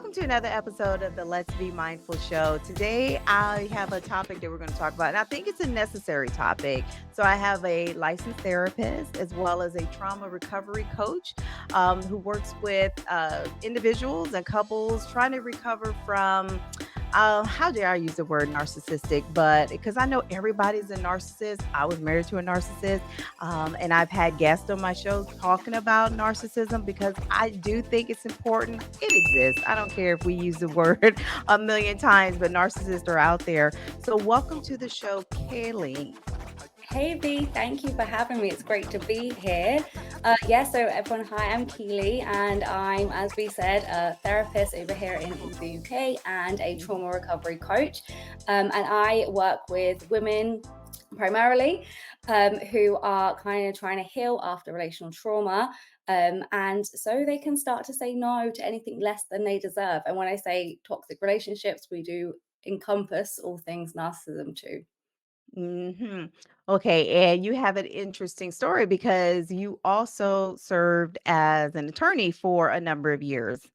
welcome to another episode of the Let's Be Mindful show. Today, I have a topic that we're going to talk about, and I think it's a necessary topic. So, I have a licensed therapist as well as a trauma recovery coach who works with individuals and couples trying to recover from. How dare I use the word narcissistic? But because I know everybody's a narcissist, I was married to a narcissist. And I've had guests on my show talking about narcissism because I do think it's important. It exists. I don't care if we use the word a million times, but narcissists are out there. So, welcome to the show, Kayleigh. Hey V, thank you for having me. It's great to be here. So everyone, hi, I'm Kayleigh, and I'm, as we said, a therapist over here in the UK and a Mhm. trauma recovery coach. And I work with women primarily who are kind of trying to heal after relational trauma. And so they can start to say no to anything less than they deserve. And when I say toxic relationships, we do encompass all things narcissism too. hmm Okay, and you have an interesting story because you also served as an attorney for a number of years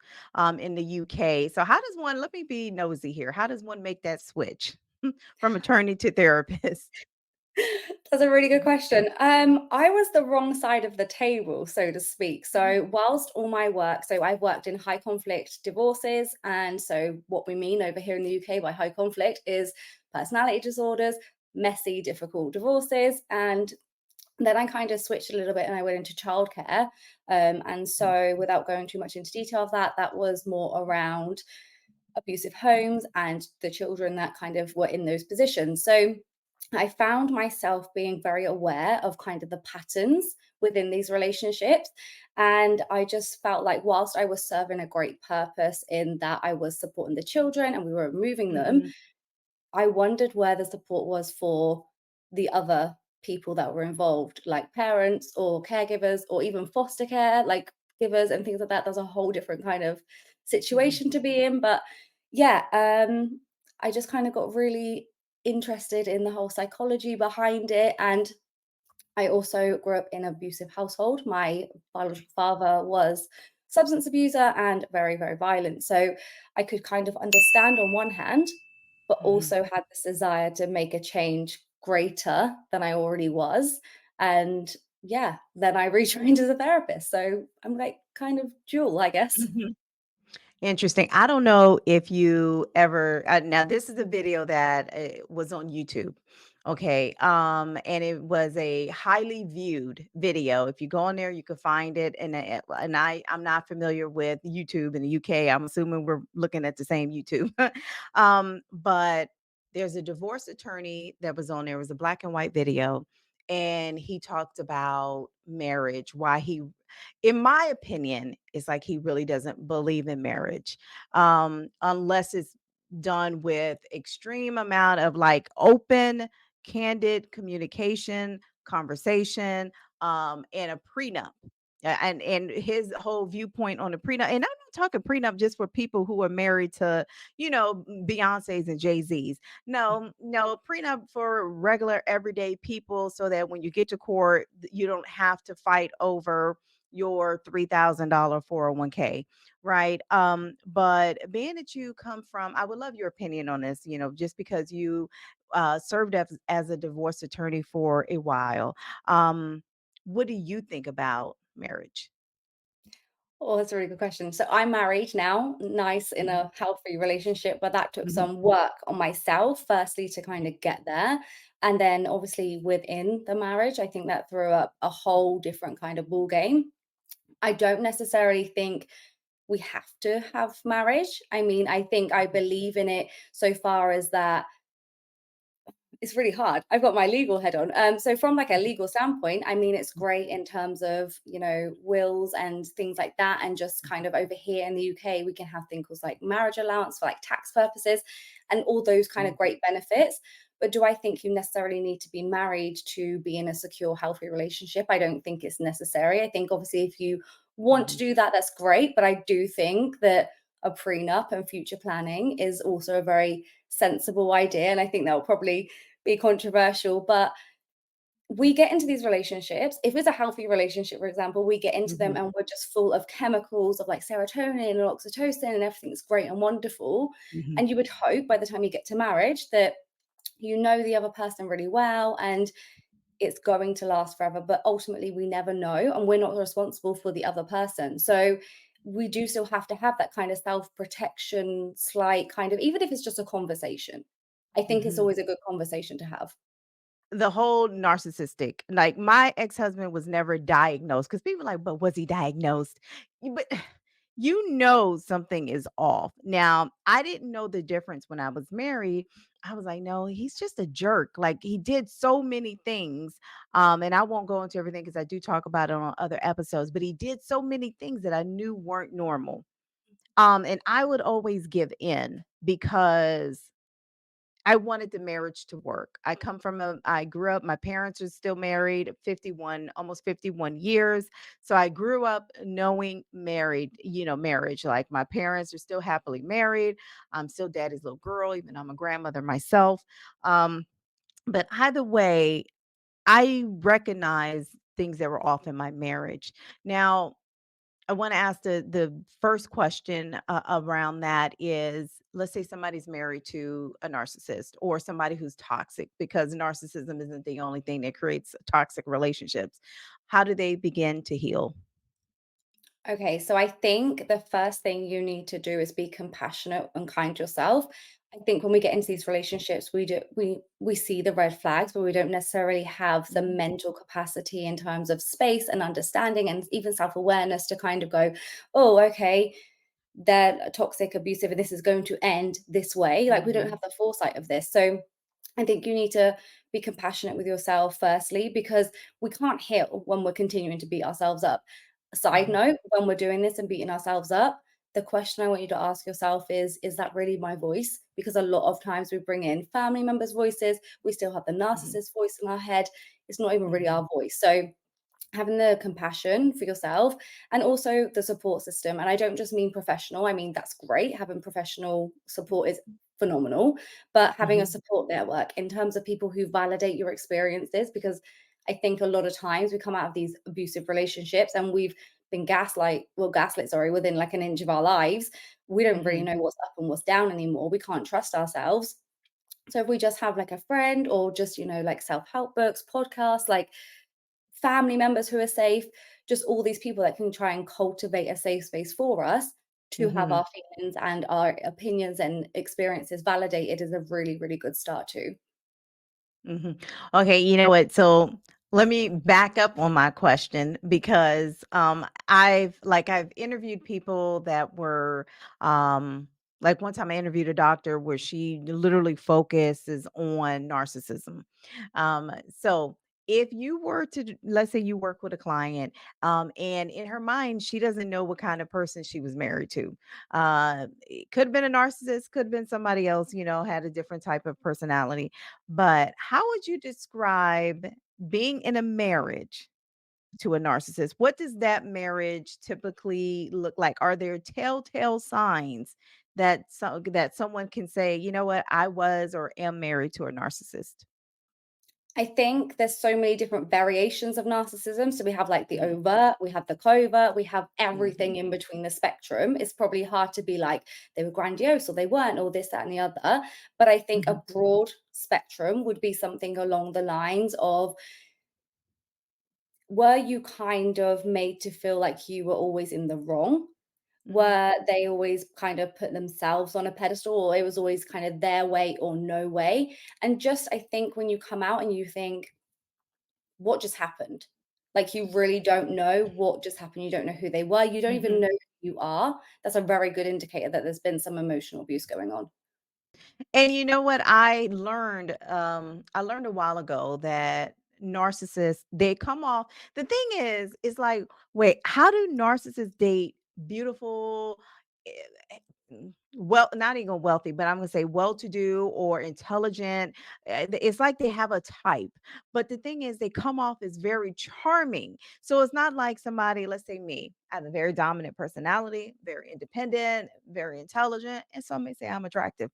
in the UK. So, how does one, let me be nosy here, how does one make that switch from attorney to therapist? That's a really good question. I was the wrong side of the table, so to speak. So, whilst all my work, so I've worked in high conflict divorces. And so, what we mean over here in the UK by high conflict is personality disorders, messy, difficult divorces. And then I kind of switched a little bit and I went into childcare. And so, without going too much into detail of that, that was more around abusive homes and the children that kind of were in those positions. So, I found myself being very aware of kind of the patterns within these relationships. And I just felt like, whilst I was serving a great purpose in that I was supporting the children and we were removing them, Mhm. I wondered where the support was for the other people that were involved, like parents or caregivers or even foster care, like givers and things like that. There's a whole different kind of Mhm. situation to be in. But yeah, I just kind of got really interested in the whole psychology behind it. And I also grew up in an abusive household. My biological father was substance abuser and very, very violent. So I could kind of understand on one hand, but Mhm. also had this desire to make a change greater than I already was. And yeah, then I retrained as a therapist. So I'm like kind of dual, I guess. Mhm. Interesting. I don't know if you ever now this is a video that was on YouTube. Okay. And it was a highly viewed video. If you go on there, you can find it. And I'm not familiar with YouTube in the UK. I'm assuming we're looking at the same YouTube. But there's a divorce attorney that was on there. It was a black and white video. And he talked about marriage, why he, in my opinion, it's like he really doesn't believe in marriage, unless it's done with extreme amount of like open, candid communication, conversation, and a prenup. And his whole viewpoint on the prenup, and I'm not talking prenup just for people who are married to, Beyonce's and Jay-Z's. No, no, prenup for regular everyday people so that when you get to court, you don't have to fight over your $3,000 401k, right? But being that you come from, I would love your opinion on this, just because you served as a divorce attorney for a while. What do you think about marriage? Oh, that's a really good question. So I'm married now, nice in Mhm. a healthy relationship, but that took Mhm. some work on myself, firstly, to kind of get there. And then obviously within the marriage, I think that threw up a whole different kind of ball game. I don't necessarily think we have to have marriage. I mean, I think I believe in it so far as that it's really hard. I've got my legal head on. So from like a Mhm. legal standpoint, I mean, it's great in terms of, wills and things like that. And just kind of over here in the UK, we can have things called like marriage allowance for like tax purposes and all those kind Mhm. of great benefits. But do I think you necessarily need to be married to be in a secure, healthy relationship? I don't think it's necessary. I think obviously if you want to Mhm. do that, that's great. But I do think that a prenup and future planning is also a very sensible idea. And I think that will probably be controversial, but we get into these relationships. If it's a healthy relationship, for example, we get into them Mhm, and we're just full of chemicals of like serotonin and oxytocin and everything's great and wonderful. mhm, And you would hope by the time you get to marriage that you know the other person really well and it's going to last forever. But ultimately, we never know, and we're not responsible for the other person. So we do still have to have that kind of self protection, slight kind of, even if it's just a conversation. I think it's mhm. always a good conversation to have. The whole narcissistic, like, my ex-husband was never diagnosed because people are like, "But was he diagnosed?" But you know something is off. Now, I didn't know the difference when I was married. I was like, "No, he's just a jerk." Like, he did so many things, and I won't go into everything because I do talk about it on other episodes, but he did so many things that I knew weren't normal. And I would always give in because I wanted the marriage to work. I grew up, my parents are still married, 51, almost 51 years. So I grew up knowing marriage. Like, my parents are still happily married. I'm still daddy's little girl, even though I'm a grandmother myself. Um, but either way, I recognize things that were off in my marriage. Now, I want to ask the first question around that is, let's say somebody's married to a narcissist or somebody who's toxic, because narcissism isn't the only thing that creates toxic relationships. How do they begin to heal? Okay, so I think the first thing you need to do is be compassionate and kind to yourself. I think when we get into these relationships, we see the red flags, but we don't necessarily have the Mhm, mental capacity in terms of space and understanding and even self-awareness to kind of go, oh, okay, they're toxic, abusive, and this is going to end this way. Like we don't mhm, have the foresight of this. So I think you need to be compassionate with yourself, firstly, because we can't heal when we're continuing to beat ourselves up. Side mhm, note, when we're doing this and beating ourselves up, the question I want you to ask yourself is that really my voice? Because a lot of times we bring in family members' voices, we still have the mhm, narcissist voice in our head. It's not even really mhm, our voice. So having the compassion for yourself and also the support system. And I don't just mean professional, I mean that's great. Having professional support is phenomenal, but having a mhm, support network in terms of people who validate your experiences, because I think a lot of times we come out of these abusive relationships and we've been gaslit, sorry, within like an inch of our lives. We don't really mhm, know what's up and what's down anymore. We can't trust ourselves. So if we just have like a friend or just, like self-help books, podcasts, like family members who are safe, just all these people that can try and cultivate a safe space for us to have mhm. our feelings and our opinions and experiences validated is a really, really good start too. Mhm. Okay, you know what? So let me back up on my question because I've interviewed people that were like, one time I interviewed a doctor where she literally focuses on narcissism. So if you were to let's say you work with a client, and in her mind she doesn't know what kind of person she was married to. It could have been a narcissist, could have been somebody else, had a different type of personality, but how would you describe being in a marriage to a narcissist? What does that marriage typically look like? Are there telltale signs that someone can say, "You know what? I was or am married to a narcissist?" I think there's so many different variations of narcissism. So we have like the Mhm, overt, we have the covert, we have everything mhm, in between the spectrum. It's probably hard to be like they were grandiose or they weren't, or this, that, and the other. But I think mhm, a broad spectrum would be something along the lines of, were you kind of made to feel like you were always in the wrong? mhm, Were they always kind of put themselves on a pedestal, or it was always kind of their way or no way? And just, I think when you come out and you think, what just happened? Like you really don't know what just happened. You don't know who they were. You don't even mhm. know who you are. That's a very good indicator that there's been some emotional abuse going on. And you know what I learned? I learned a while ago that narcissists, they come off. The thing is, it's like, wait, how do narcissists date beautiful, eh, well, not even wealthy, but I'm gonna say well-to-do or intelligent? It's like they have a type, but the thing is, they come off as very charming. So it's not like somebody, let's say me. I have a very dominant personality, very independent, very intelligent, and some may say I'm attractive.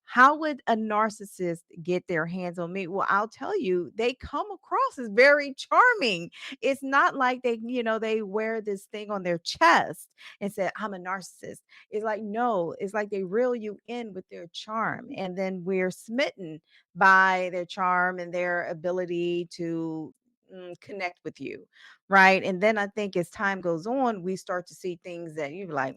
How would a narcissist get their hands on me? Well, I'll tell you, they come across as very charming. It's not like they wear this thing on their chest and say, I'm a narcissist. It's like, no, it's like they reel you in with their charm. And then we're smitten by their charm and their ability to connect with you. Right. And then I think as time goes on, we start to see things that you're like,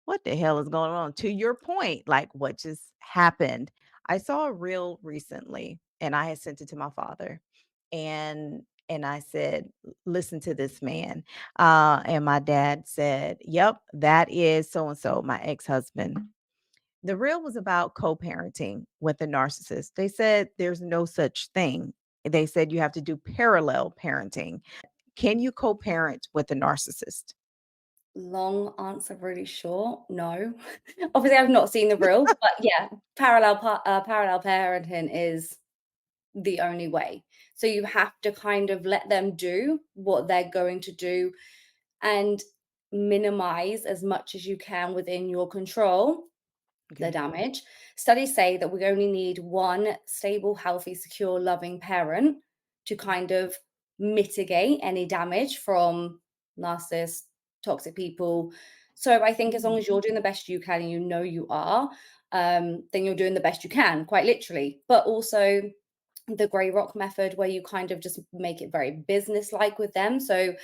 what the hell is going on? To your point, like what just happened? I saw a reel recently and I had sent it to my father. And I said, listen to this man. And my dad said, yep, that is so and so, my ex-husband. The reel was about co-parenting with a narcissist. They said there's no such thing. They said you have to do parallel parenting. Can you co-parent with a narcissist? Long answer, really short. No. Obviously, I've not seen the real, but yeah, parallel parenting is the only way. So you have to kind of let them do what they're going to do and minimize as much as you can within your control the Okay. damage. Studies say that we only need one stable, healthy, secure, loving parent to kind of mitigate any damage from narcissists, toxic people. So I think as long Mm, as you're doing the best you can and you know you are, then you're doing the best you can, quite literally. But also the grey rock method, where you kind of just make it very business like with them. So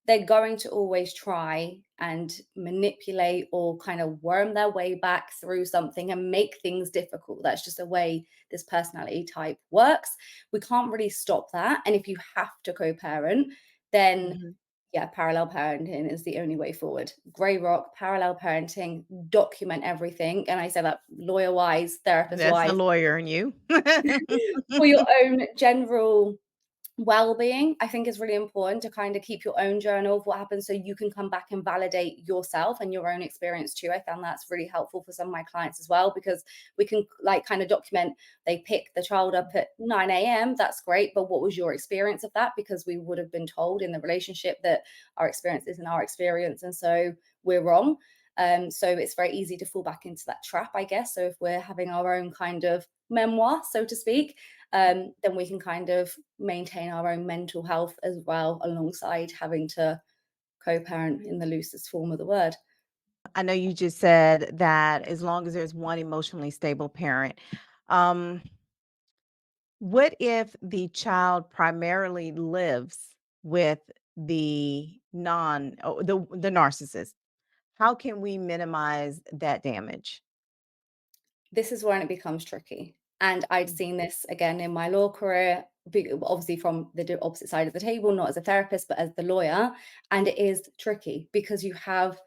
they're going to always try and manipulate or kind of worm their way back through something and make things difficult. That's just the way this personality type works. We can't really stop that. And if you have to co parent, then mhm. yeah, parallel parenting is the only way forward. Grey rock, parallel parenting, document everything. And I say that lawyer wise, therapist That's the wise, lawyer in you. for your own general well-being. I think is really important to kind of keep your own journal of what happens so you can come back and validate yourself and your own experience too. I found that's really helpful for some of my clients as well, because we can like kind of document, they pick the child up at 9 a.m. That's great, but what was your experience of that? Because we would have been told in the relationship that our experience isn't our experience, and so we're wrong. So it's very easy to fall back into that trap, I guess. So if we're having our own kind of memoir, so to speak, then we can kind of maintain our own mental health as well, alongside having to co-parent in the loosest form of the word. I know you just said that as long as there's one emotionally stable parent. Um, what if the child primarily lives with the narcissist? How can we minimize that damage? This is when it becomes tricky. And I'd Mm, seen this again in my law career, obviously from the opposite side of the table, not as a therapist, but as the lawyer. And it is tricky because you have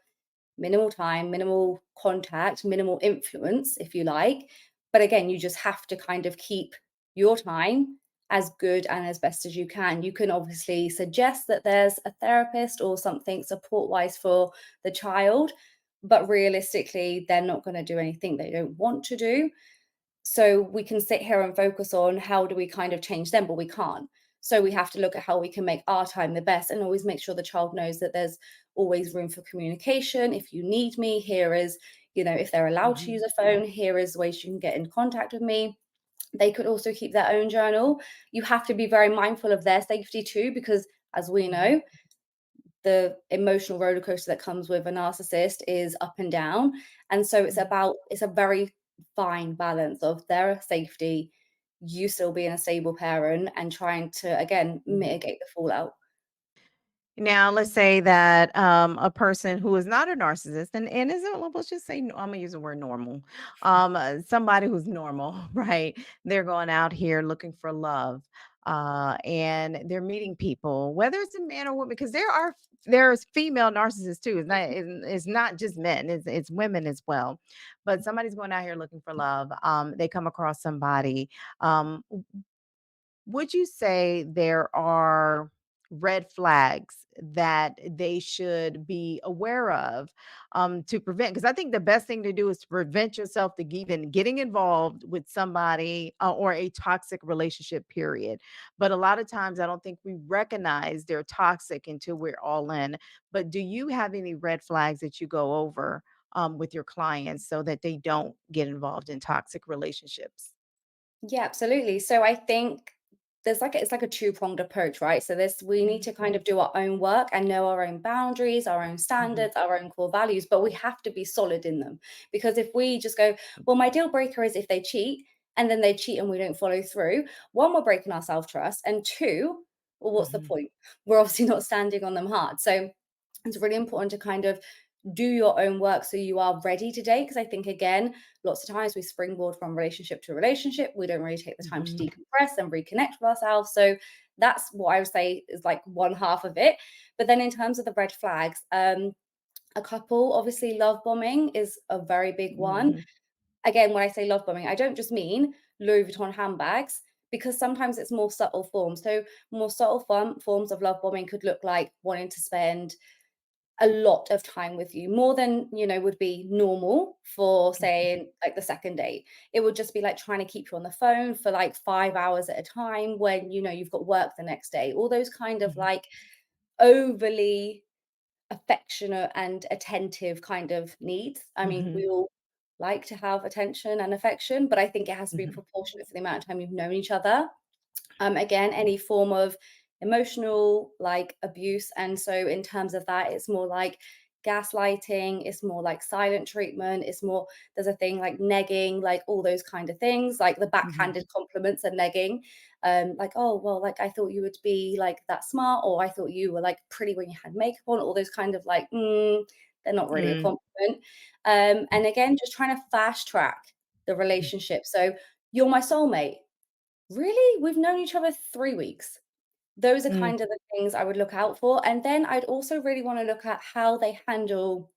minimal time, minimal contact, minimal influence, if you like. But again, you just have to kind of keep your time as good and as best as you can. You can obviously suggest that there's a therapist or something support wise for the child, but realistically, they're not going to do anything they don't want to do. So we can sit here and focus on how do we kind of change them, but we can't. So we have to look at how we can make our time the best and always make sure the child knows that there's always room for communication. If you need me, here is, if they're allowed to use mhm, a phone, here is ways you can get in contact with me. They could also keep their own journal. You have to be very mindful of their safety too, because as we mhm, know, the emotional roller coaster that comes with a narcissist is up and down. And so mhm, it's a very fine balance of their safety, you still being a stable parent and trying to again mhm. mitigate the fallout. Now, let's say that a person who is not a narcissist and isn't, well, let's just say, I'm gonna use the word normal. Somebody who's normal, right? They're going out here looking for love, and they're meeting people, whether it's a man or woman, because there's female narcissists too. It's not just men; it's women as well. But somebody's going out here looking for love. They come across somebody. Would you say there are red flags that they should be aware of to prevent? Because I think the best thing to do is to prevent yourself to even getting involved with somebody or a toxic relationship, period. But a lot of times, I don't think we recognize they're toxic until we're all in. But do you have any red flags that you go over with your clients so that they don't get involved in toxic relationships? Yeah, absolutely. So I think it's like a two-pronged approach, right? So this we need Mhm, to kind of do our own work and know our own boundaries, our own mhm, standards, our own core values, but we have to be solid in them. Because if we just go, well, my deal breaker is if they cheat and then they cheat and we don't follow through, one, we're breaking our self-trust, and two, well, what's the mhm, point? We're obviously not standing on them hard. So it's really important to kind of do your own work so you are ready to date. Because I think, again, lots of times we springboard from relationship to relationship. We don't really take the time to mhm, decompress and reconnect with ourselves. So that's what I would say is like one half of it. But then in terms of the red flags, a couple, obviously, love bombing is a very big one. mhm, Again, when I say love bombing, I don't just mean Louis Vuitton handbags, because sometimes it's more subtle forms. So more subtle forms of love bombing could look like wanting to spend a lot of time with you, more than, would be normal for, mhm, saying, like, the second date. It would just be, like, trying to keep you on the phone for, like, 5 hours at a time when, you've got work the next day. All those kind of, mhm, like, overly affectionate and attentive kind of needs. I mean, mhm, we all like to have attention and affection, but I think it has to be mhm, proportionate for the amount of time you've known each other. Again, any form of emotional, like, abuse. And so in terms of that, it's more like gaslighting, it's more like silent treatment, it's more, there's a thing like negging, like all those kind of things, like the mhm, backhanded compliments and negging. Like, oh, well, like, I thought you would be like that smart, or I thought you were like pretty when you had makeup on, all those kind of like, they're not really a mm, compliment. And again, just trying to fast track the relationship. So you're my soulmate. Really? We've known each other 3 weeks. Those are mm, kind of the things I would look out for, and then I'd also really wanna look at how they handle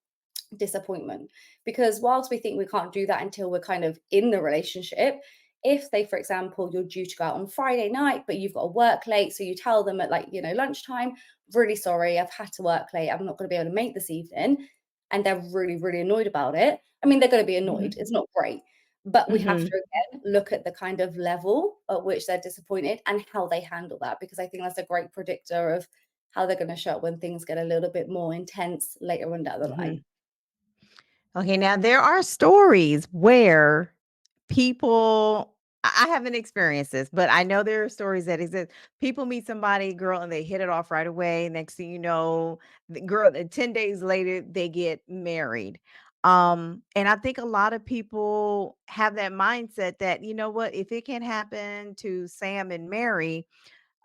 disappointment. Because whilst we think we can't do that until we're kind of in the relationship, if, say, for example, you're due to go out on Friday night, but you've got to work late, so you tell them at, like, lunchtime, "Really sorry, I've had to work late. I'm not gonna be able to make this evening," and they're really, really annoyed about it. I mean, they're gonna be annoyed. mhm, It's not great. But we have to, mhm. again, look at the kind of level at which they're disappointed and how they handle that, because I think that's a great predictor of how they're gonna show up when things get a little bit more intense later on down the line. Mhm. Okay, now there are stories where people I haven't experienced this, but I know there are stories that exist. People meet somebody, girl, and they hit it off right away. Next thing you know, the girl, 10 days later, they get married. And I think a lot of people have that mindset that, you know what, if it can happen to Sam and Mary,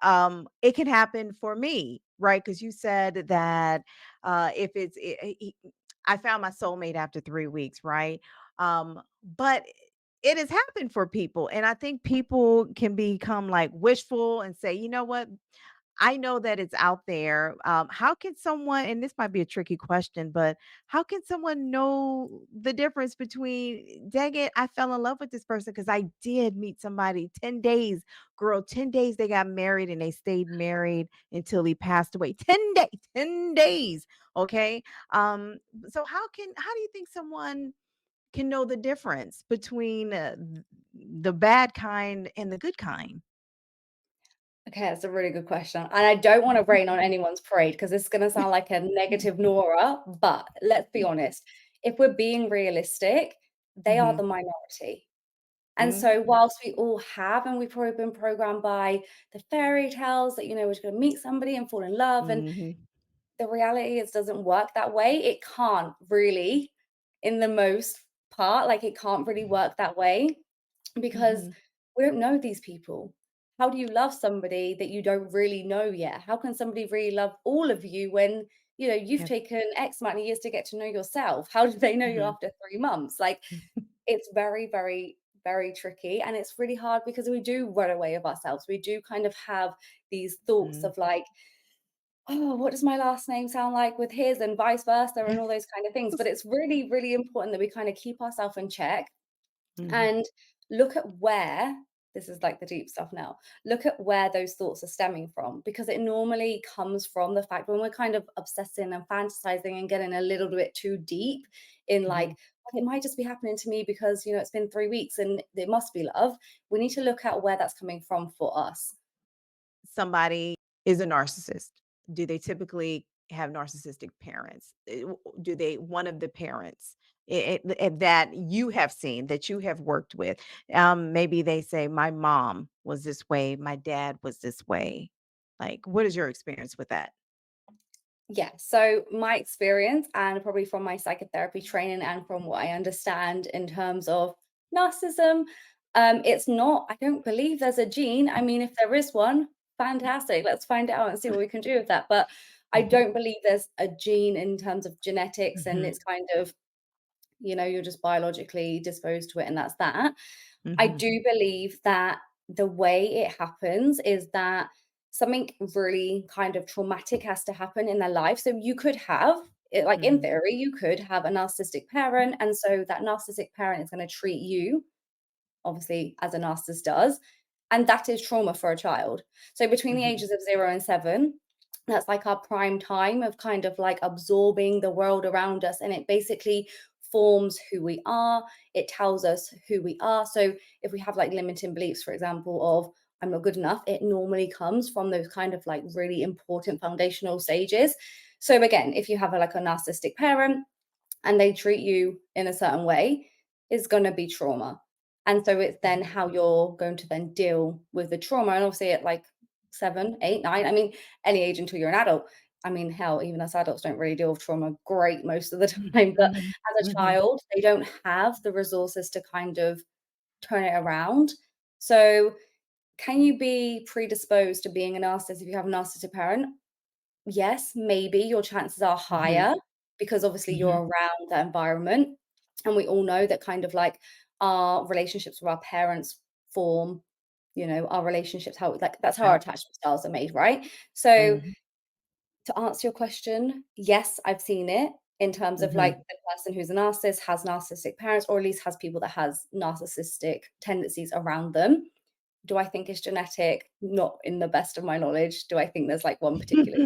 it can happen for me, right? Because you said that if I found my soulmate after 3 weeks, right? But it has happened for people, and I think people can become like wishful and say, you know what, I know that it's out there. How can someone, and this might be a tricky question, but how can someone know the difference between, dang it, I fell in love with this person because I did meet somebody 10 days, girl, 10 days they got married and they stayed married until he passed away. 10 days, 10 days. Okay. Um, so how do you think someone can know the difference between the bad kind and the good kind? Okay, that's a really good question. And I don't want to rain on anyone's parade because this is going to sound like a negative Nora, but let's be honest. If we're being realistic, they are the Mhm, minority. And mhm, so, whilst we all have, and we've probably been programmed by the fairy tales that, we're going to meet somebody and fall in love, and mhm. the reality is doesn't work that way. It can't really, in the most part, like, it can't really work that way, because Mhm. we don't know these people. How do you love somebody that you don't really know yet? How can somebody really love all of you when, you've Yep. taken X amount of years to get to know yourself? How do they know you Mhm. after 3 months? Like, it's very, very, very tricky. And it's really hard because we do run away of ourselves. We do kind of have these thoughts Mhm. of like, oh, what does my last name sound like with his, and vice versa, and all those kind of things. But it's really, really important that we kind of keep ourselves in check Mhm. and look at where this is like the deep stuff now. Look at where those thoughts are stemming from, because it normally comes from the fact when we're kind of obsessing and fantasizing and getting a little bit too deep in like, Mhm. "Well, it might just be happening to me because, it's been 3 weeks and it must be love." We need to look at where that's coming from for us. Somebody is a narcissist. Do they typically have narcissistic parents? Do they one of the parents that you have seen, that you have worked with? Maybe they say, "My mom was this way, my dad was this way." Like, what is your experience with that? Yeah, so my experience, and probably from my psychotherapy training and from what I understand in terms of narcissism, it's not, I don't believe there's a gene. I mean, if there is one, fantastic. Let's find out and see what we can do with that. But I Mhm, don't believe there's a gene in terms of genetics and mhm, it's kind of, you're just biologically disposed to it and that's that. I mhm, do believe that the way it happens is that something really kind of traumatic has to happen in their life. So you could have, like in mhm, theory, you could have a narcissistic parent. And so that narcissistic parent is going to treat you, obviously, as a narcissist does. And that is trauma for a child. So between the mhm, ages of 0 and 7, that's like our prime time of kind of like absorbing the world around us. And it basically forms who we are. It tells us who we are. So if we have like limiting beliefs, for example, of I'm not good enough, it normally comes from those kind of like really important foundational stages. So again, if you have like a narcissistic parent, and they treat you in a certain way, is going to be trauma. And so it's then mhm. how you're going to then deal with the trauma. And obviously at like 7, 8, 9, I mean, any age until you're an adult. I mean, hell, even us adults don't really deal with trauma great most of the Mhm, time. But mhm, as a mhm, child, they don't have the resources to kind of turn it around. So can you be predisposed to being a narcissist if you have a narcissistic parent? Yes, maybe your chances are mhm, higher because obviously you're mhm, around that environment. And we all know that kind of like our relationships with our parents form, our relationships, how like that's how our yep, attachment styles are made, right? So mhm, to answer your question, yes, I've seen it in terms of like mhm. the person who's a narcissist has narcissistic parents, or at least has people that has narcissistic tendencies around them. Do I think it's genetic? Not in the best of my knowledge. Do I think there's like one particular?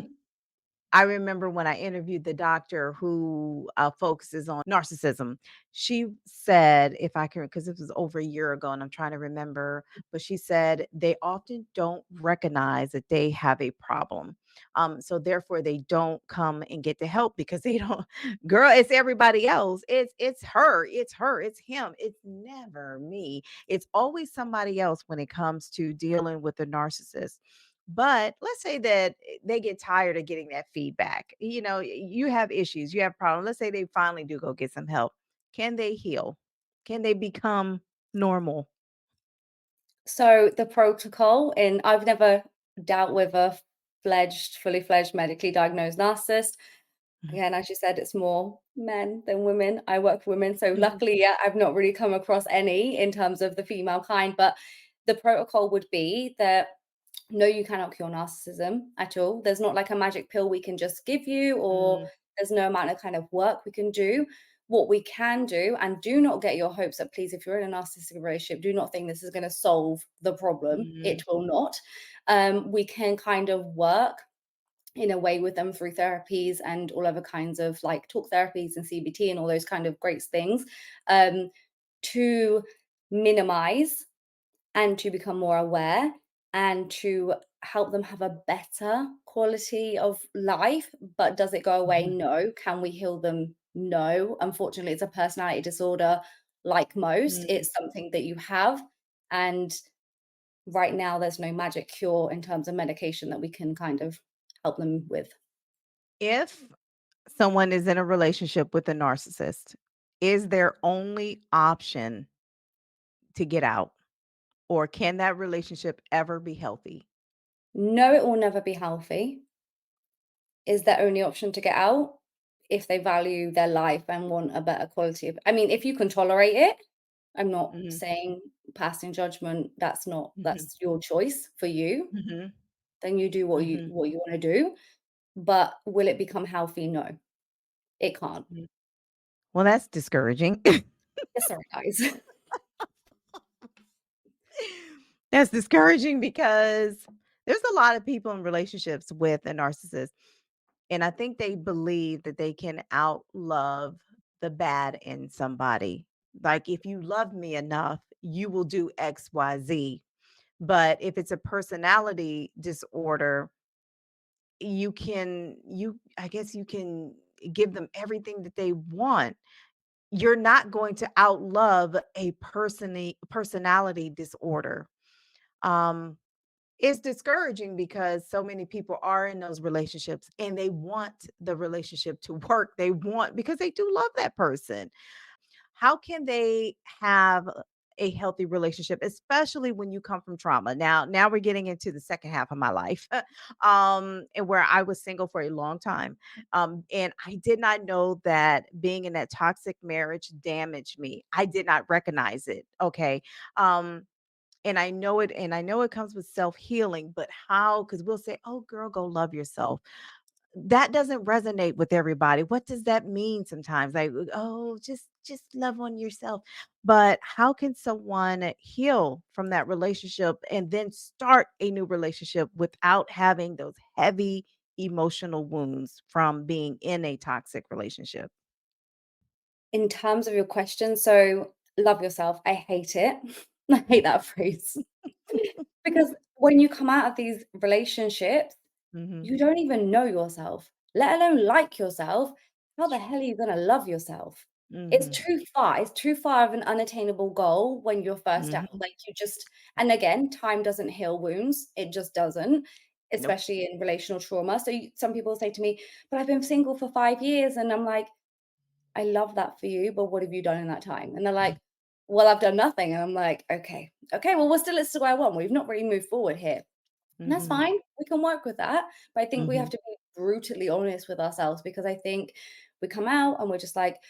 I remember when I interviewed the doctor who focuses on narcissism. She said, if I can, because this was over a year ago and I'm trying to remember, but she said they often don't recognize that they have a problem. So therefore they don't come and get the help because they don't, girl, it's everybody else. It's her, it's him. It's never me. It's always somebody else when it comes to dealing with a narcissist. But let's say that they get tired of getting that feedback. You have issues, you have problems. Let's say they finally do go get some help. Can they heal? Can they become normal? So the protocol in I've never dealt with a fully fledged medically diagnosed narcissist. Mhm, Again, as you said, it's more men than women. I work with women, so mhm, luckily, yeah, I've not really come across any in terms of the female kind. But the protocol would be that no, you cannot cure narcissism at all. There's not like a magic pill we can just give you, or mm, there's no amount of kind of work we can do. What we can do, and do not get your hopes up, please, if you're in a narcissistic relationship, do not think this is going to solve the problem. mm, It will not. We can kind of work in a way with them through therapies and all other kinds of like talk therapies and CBT and all those kind of great things, um, to minimize and to become more aware and to help them have a better quality of life. But does it go away? mhm, No. Can we heal them? No. Unfortunately, it's a personality disorder like most. mm. It's something that you have. And right now, there's no magic cure in terms of medication that we can kind of help them with. If someone is in a relationship with a narcissist, is their only option to get out? Or can that relationship ever be healthy? No, it will never be healthy. Is their only option to get out if they value their life and want a better quality of, I mean, if you can tolerate it, I'm not Mhm, saying passing judgment, mhm, that's your choice for you. mhm, Then you do what you mhm, wanna do, but will it become healthy? No, it can't. mhm. Well, that's discouraging. Yes, sorry, guys. That's discouraging because there's a lot of people in relationships with a narcissist, and I think they believe that they can outlove the bad in somebody. Like, if you love me enough, you will do XYZ. But if it's a personality disorder, I guess you can give them everything that they want. You're not going to outlove a personality disorder. Um, it's discouraging because so many people are in those relationships and they want the relationship to work. They want, because they do love that person. How can they have a healthy relationship, especially when you come from trauma? Now we're getting into the second half of my life, and where I was single for a long time, and I did not know that being in that toxic marriage damaged me. I did not recognize it. Okay. And I know it comes with self-healing, but how? Because we'll say, "Oh, girl, go love yourself." That doesn't resonate with everybody. What does that mean sometimes? Like, "Oh, just love on yourself." But how can someone heal from that relationship and then start a new relationship without having those heavy emotional wounds from being in a toxic relationship? In terms of your question, so love yourself. I hate it. I hate that phrase because when you come out of these relationships, Mhm, you don't even know yourself, let alone like yourself. How the true. hell are you gonna love yourself? It's Mhm, too far. It's too far of an unattainable goal when you're first out. mhm. Like you just, and again, time doesn't heal wounds. It just doesn't, Nope. especially in relational trauma. So some people say to me, "But I've been single for 5 years," and I'm like, "I love that for you, but what have you done in that time?" And they're like, "Well, I've done nothing." And I'm like, "Okay, okay, well, we're still at square one. We've not really moved forward here." And that's Mhm, fine. We can work with that. But I think we have mhm, to be brutally honest with ourselves because I think we come out and we're just like,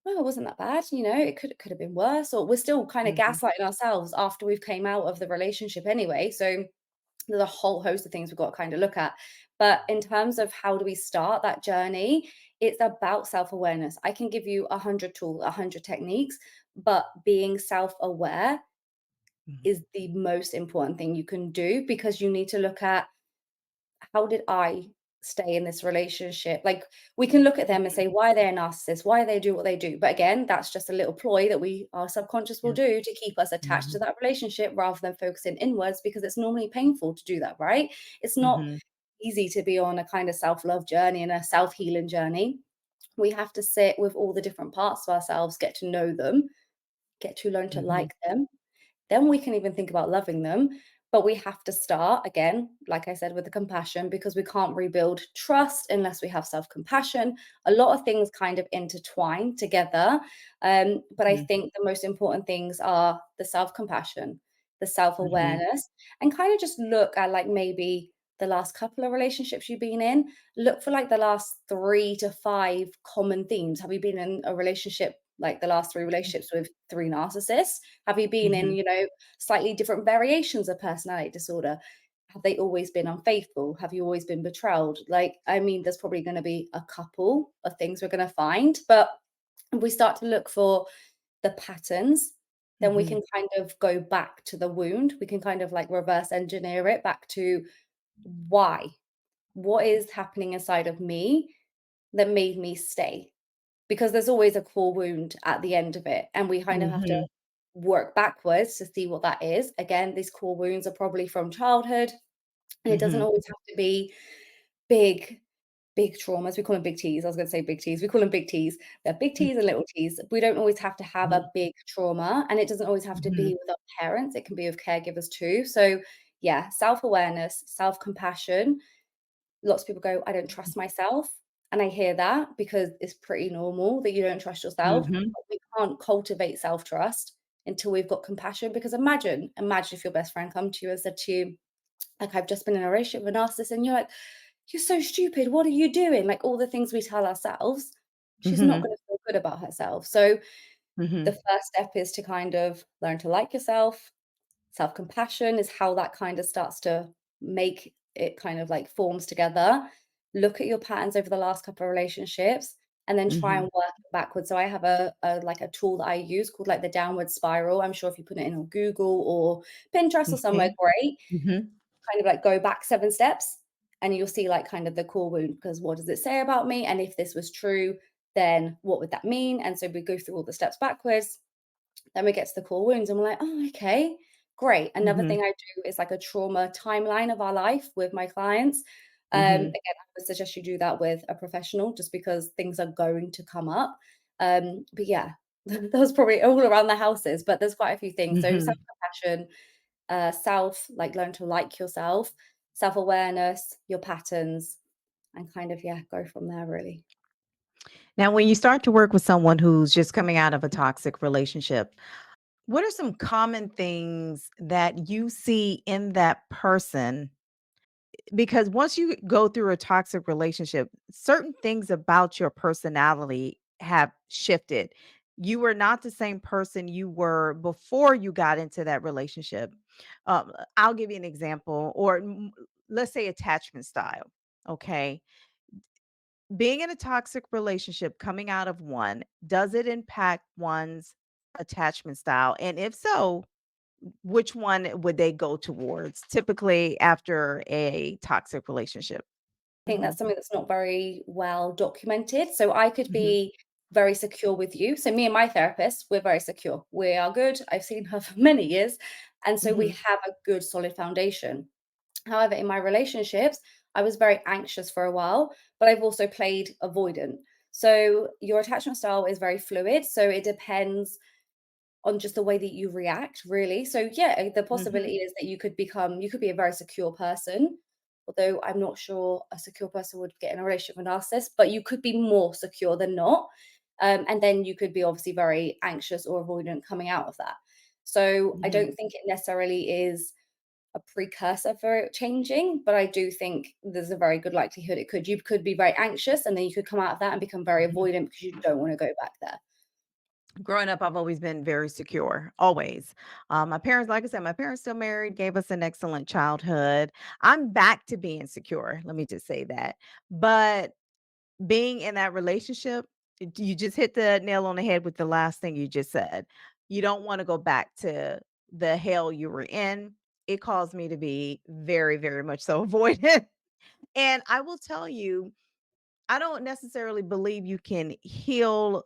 "Oh, it wasn't that bad. It could have been worse." Or we're still kind of mhm, gaslighting ourselves after we've came out of the relationship anyway. So there's a whole host of things we've got to kind of look at. But in terms of how do we start that journey, it's about self-awareness. I can give you 100 tools, 100 techniques, but being self-aware mhm. is the most important thing you can do because you need to look at how did I stay in this relationship? Like we can look at them and say, why are they a narcissist? Why do they do what they do? But again, that's just a little ploy that our subconscious will Yeah. do to keep us attached to Mhm, that relationship rather than focusing inwards because it's normally painful to do that, right? It's not mhm, easy to be on a kind of self-love journey and a self-healing journey. We have to sit with all the different parts of ourselves, get to know them, get to learn to mhm, like them, then we can even think about loving them. But we have to start again, like I said, with the compassion because we can't rebuild trust unless we have self compassion. A lot of things kind of intertwine together. But I mhm, think the most important things are the self compassion, the self mhm, awareness, and kind of just look at like maybe the last couple of relationships you've been in. Look for like the last 3 to 5 common themes. Have you been in a relationship like the last 3 relationships with 3 narcissists? Have you been in, mhm, slightly different variations of personality disorder? Have they always been unfaithful? Have you always been betrayed? Like, I mean, there's probably going to be a couple of things we're going to find, but if we start to look for the patterns, then we mhm, can kind of go back to the wound. We can kind of like reverse engineer it back to why? What is happening inside of me that made me stay? Because there's always a core wound at the end of it, and we kind of have to mhm, work backwards to see what that is. Again, these core wounds are probably from childhood, and it doesn't mhm, always have to be big, big traumas. We call them big T's. I was gonna say big T's. We call them big T's. They're big mhm, T's and little T's. We don't always have to have mhm, a big trauma, and it doesn't always have to mhm, be with our parents. It can be with caregivers too. So, yeah, self-awareness, self-compassion. Lots of people go, "I don't trust myself." And I hear that because it's pretty normal that you don't trust yourself. mhm, But we can't cultivate self-trust until we've got compassion. Because imagine if your best friend come to you and said to you, like, "I've just been in a relationship with a narcissist," and you're like, "You're so stupid. What are you doing?" Like all the things we tell ourselves, she's not mhm, gonna feel good about herself. So the mhm, first step is to kind of learn to like yourself. Self-compassion is how that kind of starts to make it kind of like forms together. Look at your patterns over the last couple of relationships. and then try and Mhm. work it backwards. So I have like a tool that I use called like the downward spiral. I'm sure if you put it in on Google or Pinterest or somewhere Okay. great, Mhm. kind of like go back 7 steps, and you'll see like kind of the core wound, because what does it say about me? And if this was true, then what would that mean? And so we go through all the steps backwards. Then we get to the core wounds and we're like, oh, okay, great. Another thing Mhm. I do is like a trauma timeline of our life with my clients. Again, Mhm. I would suggest you do that with a professional just because things are going to come up. But yeah, that was probably all around the houses, but there's quite a few things. So Mhm. self-compassion, like learn to like yourself, self-awareness, your patterns, and kind of, yeah, go from there really. Now, when you start to work with someone who's just coming out of a toxic relationship, what are some common things that you see in that person? Because once you go through a toxic relationship, certain things about your personality have shifted. You were not the same person you were before you got into that relationship. I'll give you an example, or let's say attachment style. Okay. Being in a toxic relationship, coming out of one, does it impact one's attachment style? And if so, which one would they go towards typically after a toxic relationship? I think that's something that's not very well documented. So I could Mhm, be very secure with you. So me and my therapist, we're very secure. We are good. I've seen her for many years. And so we mhm, have a good solid foundation. However, in my relationships, I was very anxious for a while, but I've also played avoidant. So your attachment style is very fluid. So it depends on just the way that you react, really. So yeah, the mhm, possibility is that you could be a very secure person, although I'm not sure a secure person would get in a relationship with a narcissist, but you could be more secure than not. And then you could be obviously very anxious or avoidant coming out of that. So I mhm, don't think it necessarily is a precursor for it changing, but I do think there's a very good likelihood you could be very anxious and then you could come out of that and become very mhm. avoidant because you don't want to go back there. Growing up, I've always been very secure, always. My parents, like I said, my parents still married, gave us an excellent childhood. I'm back to being secure. Let me just say that. But being in that relationship, you just hit the nail on the head with the last thing you just said. You don't want to go back to the hell you were in. It caused me to be very, very much so avoidant. And I will tell you, I don't necessarily believe you can heal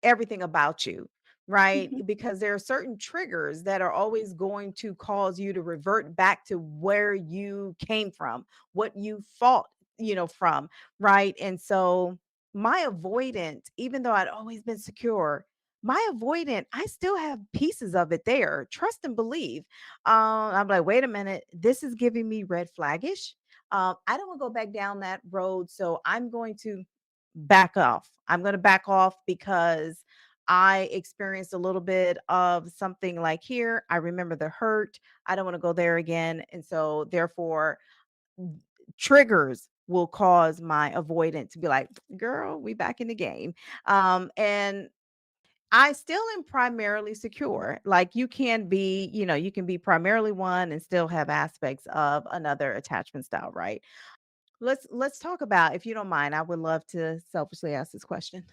everything about you, right? Mhm. Because there are certain triggers that are always going to cause you to revert back to where you came from, what you fought, from, right? And so my avoidant, even though I'd always been secure, my avoidant, I still have pieces of it there. Trust and believe. I'm like, wait a minute, this is giving me red flaggish. I don't want to go back down that road. So I'm going to back off. I'm going to back off because I experienced a little bit of something like here. I remember the hurt. I don't want to go there again. And so, therefore, triggers will cause my avoidant to be like, girl, we back in the game. And I still am primarily secure. Like you can be, you can be primarily one and still have aspects of another attachment style, right? Let's talk about, if you don't mind, I would love to selfishly ask this question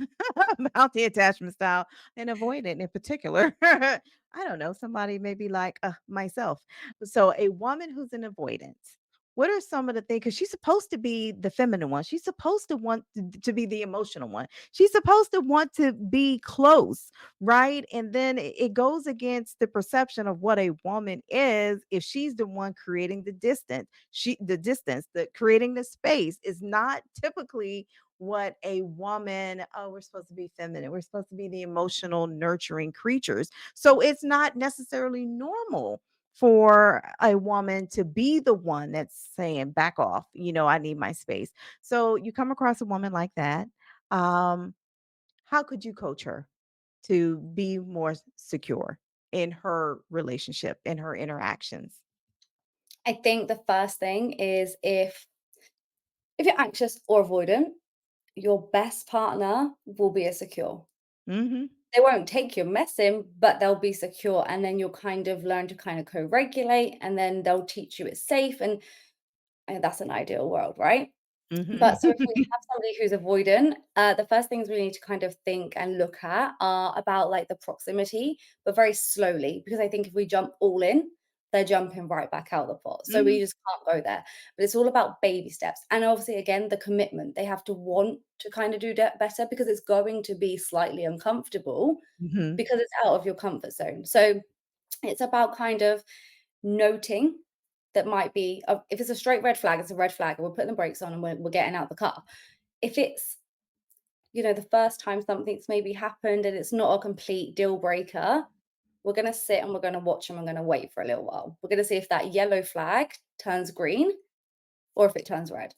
about the attachment style and avoid it in particular. I don't know, somebody maybe like myself. So a woman who's an avoidance, what are some of the things? Because she's supposed to be the feminine one. She's supposed to want to be the emotional one. She's supposed to want to be close, right? And then it goes against the perception of what a woman is if she's the one creating the creating the space is not typically what a woman. Oh, we're supposed to be feminine, we're supposed to be the emotional nurturing creatures, so it's not necessarily normal for a woman to be the one that's saying back off, I need my space. So you come across a woman like that, um how could you coach her to be more secure in her relationship, in her interactions? I think the first thing is if you're anxious or avoidant, your best partner will be insecure. Mhm. They won't take your messing, but they'll be secure. And then you'll kind of learn to kind of co-regulate, and then they'll teach you it's safe. And that's an ideal world, right? But so if we Mhm. have somebody who's avoidant, the first things we need to kind of think and look at are about like the proximity, but very slowly, because I think if we jump all in, they're jumping right back out the pot. So we Mhm. just can't go there. But it's all about baby steps. And obviously, again, the commitment. They have to want to kind of do that better, because it's going to be slightly uncomfortable Mhm. because it's out of your comfort zone. So it's about kind of noting that might be if it's a straight red flag, it's a red flag, and we're putting the brakes on and we're getting out the car. If it's, the first time something's maybe happened and it's not a complete deal breaker, we're going to sit and we're going to watch and we're going to wait for a little while. We're going to see if that yellow flag turns green or if it turns red.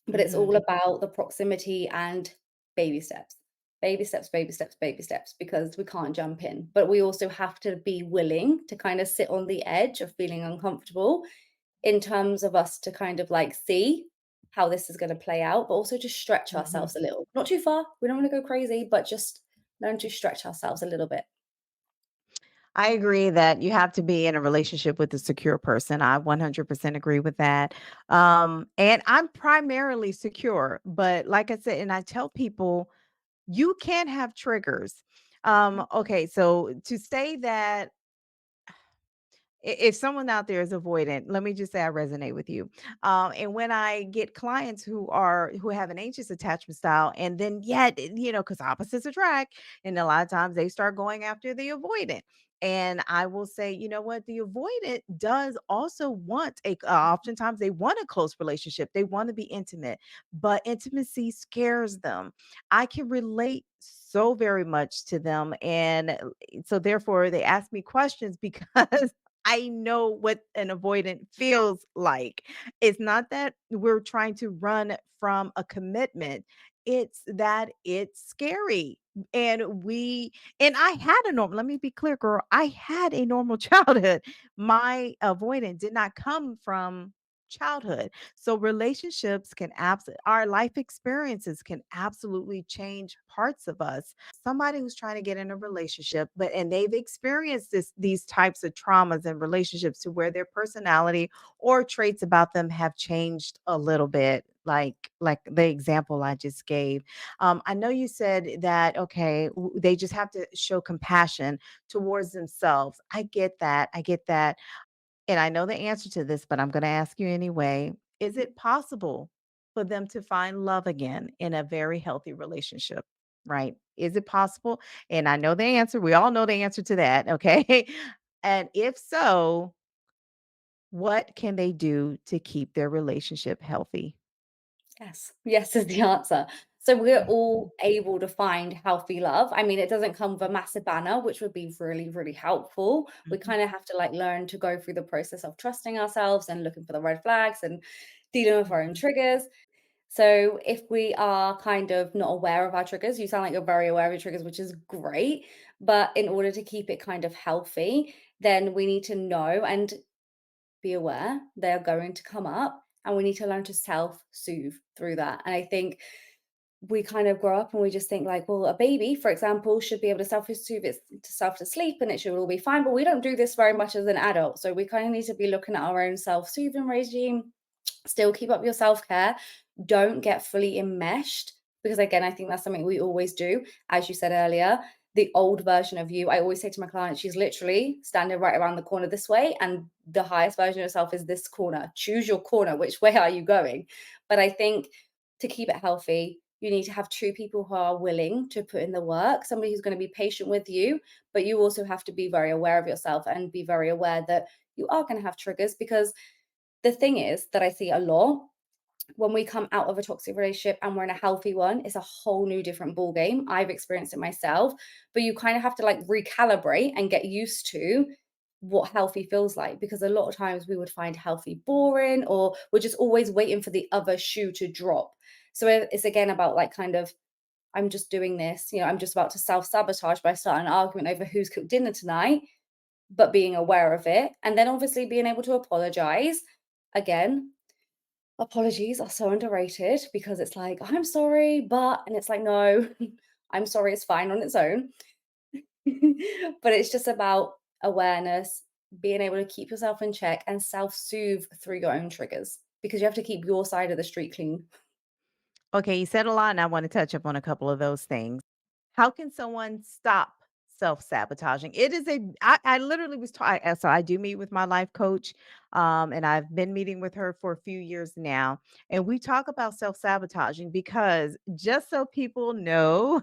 But it's Mhm. all about the proximity and baby steps. Baby steps, baby steps, baby steps, because we can't jump in. But we also have to be willing to kind of sit on the edge of feeling uncomfortable, in terms of us to kind of like see how this is going to play out, but also just stretch Mhm. ourselves a little. Not too far. We don't want to go crazy, but just learn to stretch ourselves a little bit. I agree that you have to be in a relationship with a secure person. I 100% agree with that. And I'm primarily secure, but like I said, and I tell people, you can have triggers. Okay, so to say that if someone out there is avoidant, let me just say I resonate with you. And when I get clients who have an anxious attachment style, and then yet, because opposites attract, and a lot of times they start going after the avoidant. And I will say, you know what, the avoidant does also want oftentimes they want a close relationship. They want to be intimate, but intimacy scares them. I can relate so very much to them. And so therefore they ask me questions because I know what an avoidant feels like. It's not that we're trying to run from a commitment. It's that it's scary. And I had a normal, let me be clear, girl. I had a normal childhood. My avoidant did not come from childhood. So relationships can absolutely, our life experiences can absolutely change parts of us. Somebody who's trying to get in a relationship, but and they've experienced these types of traumas and relationships to where their personality or traits about them have changed a little bit. Like the example I just gave. I know you said that okay, they just have to show compassion towards themselves. I get that. I get that. And I know the answer to this, but I'm going to ask you anyway. Is it possible for them to find love again in a very healthy relationship? Right? Is it possible? And I know the answer. We all know the answer to that. Okay. And if so, what can they do to keep their relationship healthy? Yes. Yes is the answer. So we're all able to find healthy love. I mean, it doesn't come with a massive banner, which would be really, really helpful. We Mhm. kind of have to like learn to go through the process of trusting ourselves and looking for the red flags and dealing with our own Mhm. triggers. So if we are kind of not aware of our triggers, you sound like you're very aware of your triggers, which is great. But in order to keep it kind of healthy, then we need to know and be aware they're going to come up. And we need to learn to self soothe through that. And I think we kind of grow up and we just think like, well, a baby, for example, should be able to self-soothe itself to sleep and it should all be fine. But we don't do this very much as an adult. So we kind of need to be looking at our own self-soothing regime. Still keep up your self-care. Don't get fully enmeshed, because again, I think that's something we always do. As you said earlier, the old version of you, I always say to my clients, she's literally standing right around the corner this way, and the highest version of yourself is this corner. Choose your corner. Which way are you going? But I think to keep it healthy, you need to have two people who are willing to put in the work, somebody who's going to be patient with you, but you also have to be very aware of yourself and be very aware that you are going to have triggers. Because the thing is that I see a lot, when we come out of a toxic relationship and we're in a healthy one, it's a whole new different ball game. I've experienced it myself, but you kind of have to like recalibrate and get used to what healthy feels like, because a lot of times we would find healthy boring, or we're just always waiting for the other shoe to drop. So it's again about like kind of, I'm just doing this, I'm just about to self-sabotage by starting an argument over who's cooked dinner tonight, but being aware of it, and then obviously being able to apologize. Again, apologies are so underrated, because it's like, I'm sorry, but, and it's like, no, I'm sorry is fine on its own. But it's just about awareness, being able to keep yourself in check and self soothe through your own triggers, because you have to keep your side of the street clean. Okay, you said a lot, and I want to touch up on a couple of those things. How can someone stop self-sabotaging? It is I literally was taught, so I do meet with my life coach, and I've been meeting with her for a few years now, and we talk about self-sabotaging because just so people know,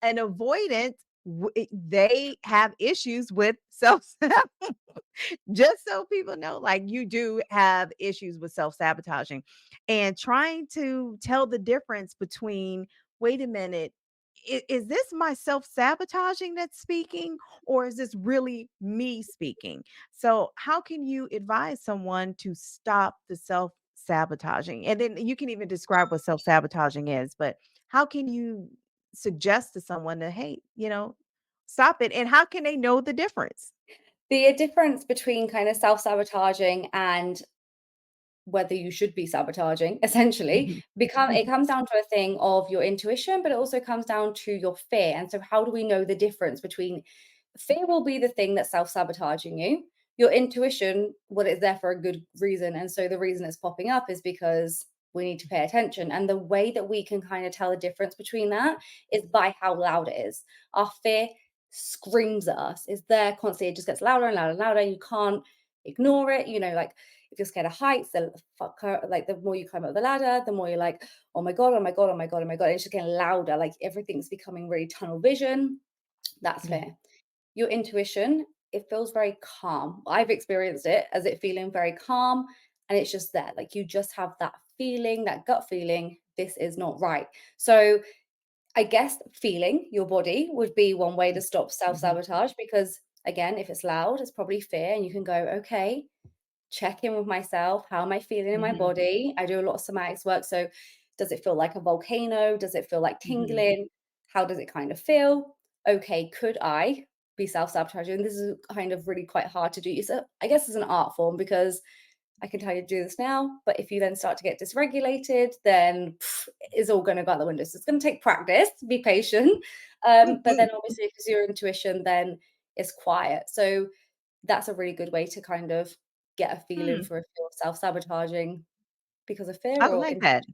an avoidant, they have issues with self just so people know, like you do have issues with self-sabotaging and trying to tell the difference between, wait a minute, is this my self-sabotaging that's speaking, or is this really me speaking? So, how can you advise someone to stop the self-sabotaging? And then you can even describe what self-sabotaging is, but how can you suggest to someone to, hey, stop it? And how can they know the difference? The difference between kind of self-sabotaging and whether you should be sabotaging essentially Mhm. become it Mhm. comes down to a thing of your intuition, but it also comes down to your fear. And so how do we know the difference between fear will be the thing that's self-sabotaging you, your intuition, well, it's there for a good reason, and so the reason it's popping up is because we need to pay attention. And the way that we can kind of tell the difference between that is by how loud it is. Our fear screams at us, it's there constantly, it just gets louder and louder and louder, and you can't ignore it. Like if you're scared of heights, then like the more you climb up the ladder, the more you're like, oh my god, oh my god, oh my god, oh my god. And it's just getting louder. Like everything's becoming really tunnel vision. That's Mhm. fear. Your intuition, it feels very calm. I've experienced it as it feeling very calm, and it's just there. Like you just have that feeling, that gut feeling, this is not right. So I guess feeling your body would be one way to stop self Mhm. sabotage because, again, if it's loud, it's probably fear, and you can go, okay, check in with myself. How am I feeling in my Mhm. body? I do a lot of somatics work. So, does it feel like a volcano? Does it feel like Mhm. tingling? How does it kind of feel? Okay, could I be self sabotaging? This is kind of really quite hard to do. So, I guess it's an art form because I can tell you to do this now. But if you then start to get dysregulated, then it's all going to go out the window. So, it's going to take practice, be patient. But then, obviously, because your intuition then is quiet. So, that's a really good way to kind of get a feeling Mm, for if you're self-sabotaging because of fear I or like that.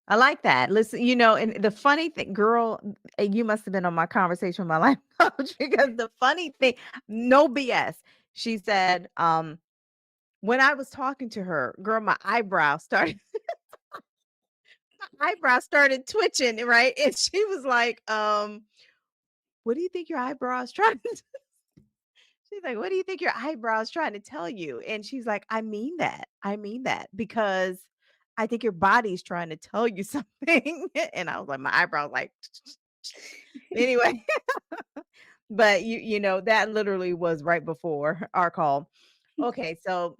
I like that. Listen, and the funny thing, girl, you must have been on my conversation with my life coach because the funny thing, no BS. She said, when I was talking to her, girl, my eyebrows started twitching, right? And she was like, what do you think your eyebrows trying to She's like, "What do you think your eyebrows trying to tell you?" And she's like, "I mean that. I mean that because I think your body's trying to tell you something." And I was like, my eyebrows like anyway. But that literally was right before our call. Okay, so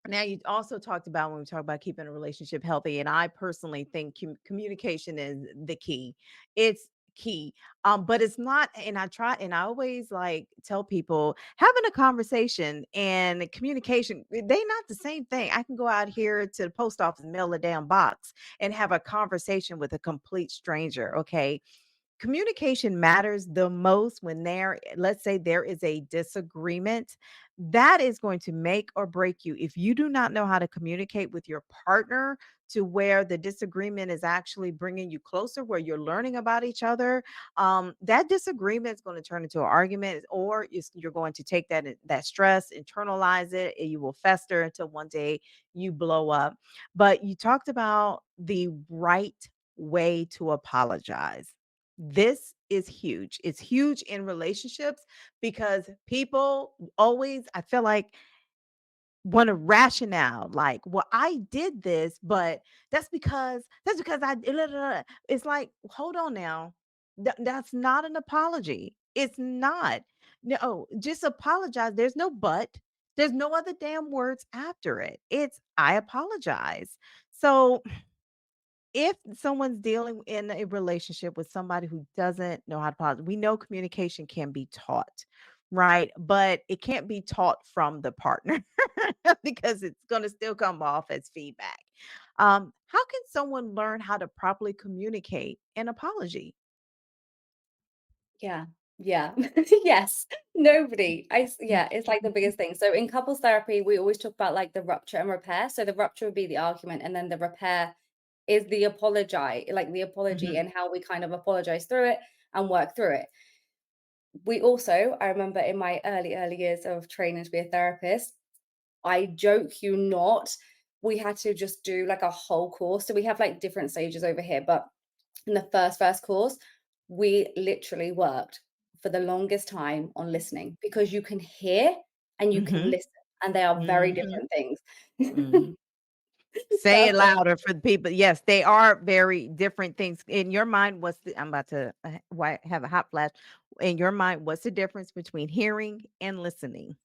now you also talked about when we talk about keeping a relationship healthy, and I personally think communication is the key. It's key. But it's not, and I always like tell people having a conversation and communication, they not the same thing. I can go out here to the post office and mail a damn box and have a conversation with a complete stranger. Okay, communication matters the most when let's say there is a disagreement that is going to make or break you if you do not know how to communicate with your partner to where the disagreement is actually bringing you closer, where you're learning about each other. That disagreement is going to turn into an argument, or you're going to take that stress, internalize it, and you will fester until one day you blow up. But you talked about the right way to apologize. This is huge. It's huge in relationships because people always, I feel like, want a rationale. Like, well, I did this, but that's because I blah, blah, blah." It's like, hold on now. That's not an apology. It's not. No, just apologize. There's no but. There's no other damn words after it. It's I apologize. So if someone's dealing in a relationship with somebody who doesn't know how to pause, we know communication can be taught, right? But it can't be taught from the partner because it's going to still come off as feedback. How can someone learn how to properly communicate an apology? Yeah. Yeah. Yes. Nobody. Mm. Yeah, it's like the biggest thing. So in couples therapy, we always talk about like the rupture and repair. So the rupture would be the argument, and then the repair is the apology Mhm. and how we kind of apologize through it and work through it. We also, I remember in my early years of training to be a therapist, I joke you not, we had to just do like a whole course. So we have like different stages over here, but in the first course, we literally worked for the longest time on listening because you can hear and you can Mhm. listen, and they are very Mhm. different things. Mhm. Say it That's it. louder for the people. Yes, they are very different things. In your mind, what's the I'm about to have a hot flash. In your mind, what's the difference between hearing and listening?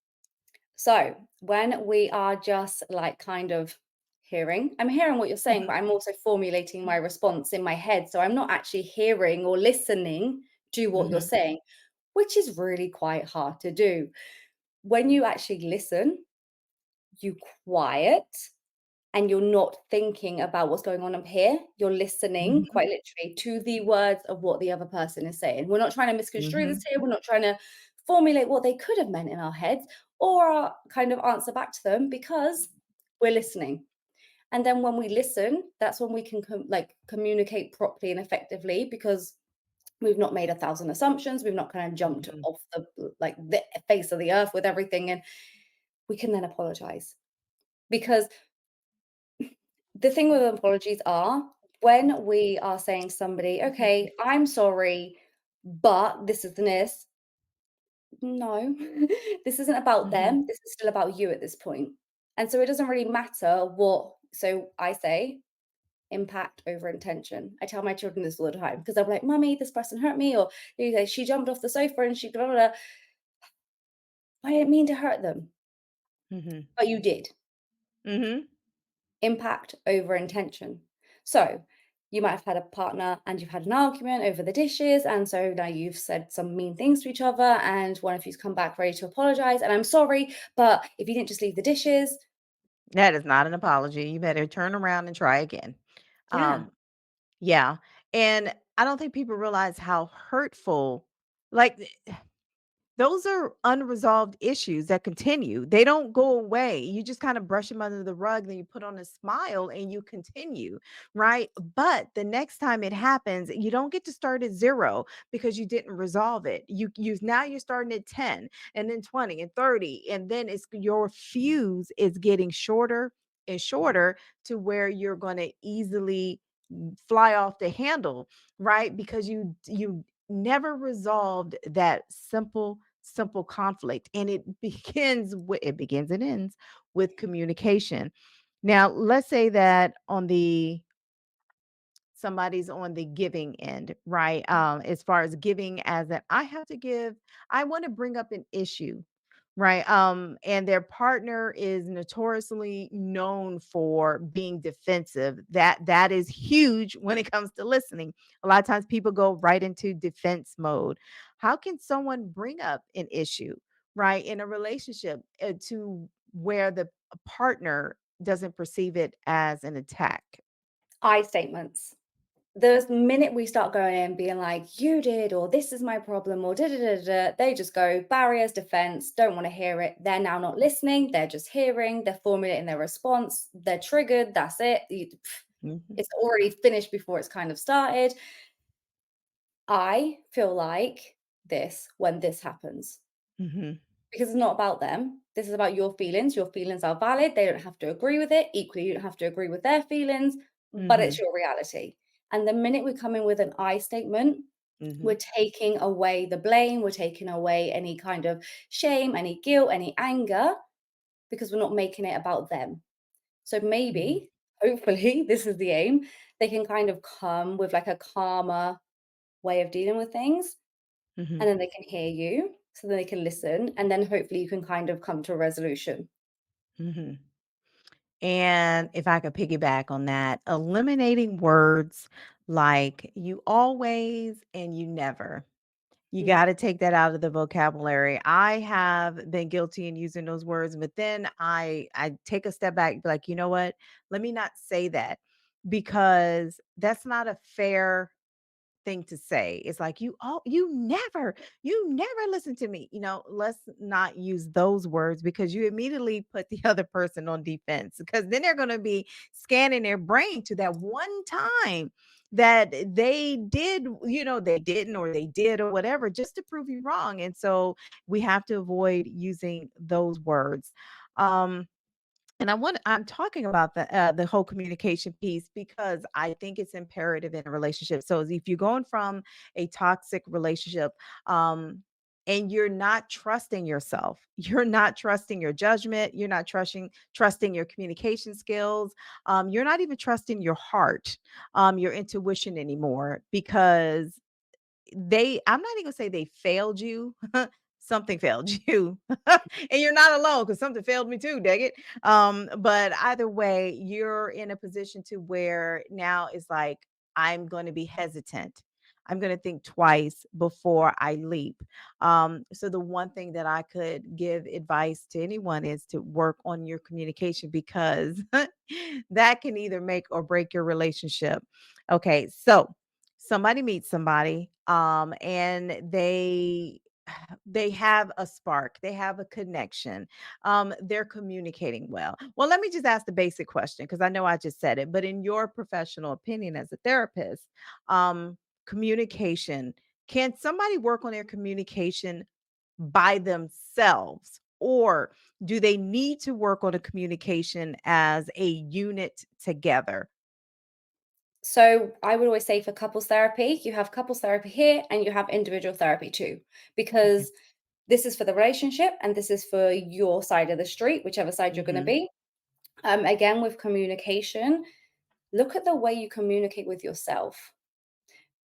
So when we are just like kind of hearing, I'm hearing what you're saying, Mhm. but I'm also formulating my response in my head. So I'm not actually hearing or listening to what you're Mhm. saying, which is really quite hard to do. When you actually listen, you quiet and you're not thinking about what's going on up here. You're listening Mhm. quite literally to the words of what the other person is saying. We're not trying to misconstrue this Mhm. here. We're not trying to formulate what they could have meant in our heads or kind of answer back to them because we're listening. And then when we listen, that's when we can communicate properly and effectively because we've not made a thousand assumptions. We've not kind of jumped Mhm. off the face of the earth with everything, and we can then apologize because the thing with apologies are when we are saying to somebody, Mhm. "Okay, I'm sorry, but this is this." No, this isn't about Mhm. them. This is still about you at this point. And so it doesn't really matter what. So I say impact over intention. I tell my children this all the time because I'm like, "Mummy, this person hurt me," or you know, she jumped off the sofa and she blah, blah, blah. I didn't mean to hurt them, Mhm. but you did. Mhm. Impact over intention. So you might have had a partner and you've had an argument over the dishes. And so now you've said some mean things to each other, and one of you's come back ready to apologize. And I'm sorry, but if you didn't just leave the dishes, That is not an apology. You better turn around and try again. yeah, Um, yeah. And I don't think people realize how hurtful, like, those are unresolved issues that continue. They don't go away. You just kind of brush them under the rug, then you put on a smile and you continue, right? But the next time it happens, you don't get to start at 0 because you didn't resolve it. You now you're starting at 10 and then 20 and 30 and then it's your fuse is getting shorter and shorter to where you're going to easily fly off the handle, right? Because you never resolved that simple conflict, and it begins and ends with communication. Now let's say that on the somebody's on the giving end, right? As far as giving, as that I have to give, I want to bring up an issue, right? And their partner is notoriously known for being defensive. That is huge when it comes to listening. A lot of times people go right into defense mode. How can someone bring up an issue, right, in a relationship to where the partner doesn't perceive it as an attack? I statements. The minute we start going in being like, you did, or this is my problem, or da da da da, they just go barriers, defense, don't want to hear it. They're now not listening. They're just hearing, they're formulating their response. They're triggered. That's it. Mhm. It's already finished before it's kind of started. I feel like this when this happens Mhm. because it's not about them. This is about your feelings. Your feelings are valid. They don't have to agree with it. Equally, you don't have to agree with their feelings, but it's Mhm. your reality. And the minute we come in with an I statement, we're Mhm. taking away the blame, we're taking away any kind of shame, any guilt, any anger, because we're not making it about them. So Mhm. maybe, hopefully, this is the aim, they can kind of come with like a calmer way of dealing with things, Mhm. and then they can hear you, so then they can listen, and then hopefully you can kind of come to a resolution. Mhm. And if I could piggyback on that, eliminating words like you always and you never. You Mm. got to take that out of the vocabulary. I have been guilty in using those words, but then I take a step back, be like, you know what? Let me not say that because that's not a fair. thing to say. It's like, you never listen to me. Let's not use those words because you immediately put the other person on defense because then they're going to be scanning their brain to that one time that they did, they didn't or they did or whatever just to prove you wrong. And so we have to avoid using those words. Um, and I'm talking about the whole communication piece because I think it's imperative in a relationship. So if you're going from a toxic relationship, and you're not trusting yourself, you're not trusting your judgment, you're not trusting your communication skills, you're not even trusting your heart, your intuition anymore because I'm not even gonna say they failed you. Something failed you. And you're not alone because something failed me too, dang it. But either way, you're in a position to where now it's like, I'm going to be hesitant. I'm going to think twice before I leap. So the one thing that I could give advice to anyone is to work on your communication because that can either make or break your relationship. Okay, so somebody meets somebody, and they have a spark, they have a connection, they're communicating well. Let me just ask the basic question because I know I just said it, but in your professional opinion as a therapist, communication, can somebody work on their communication by themselves, or do they need to work on a communication as a unit together? So I would always say for couples therapy, you have couples therapy here and you have individual therapy too, Okay. because this is for the relationship and this is for your side of the street, whichever side you're going to Hmm. be. Again, with communication, look at the way you communicate with yourself.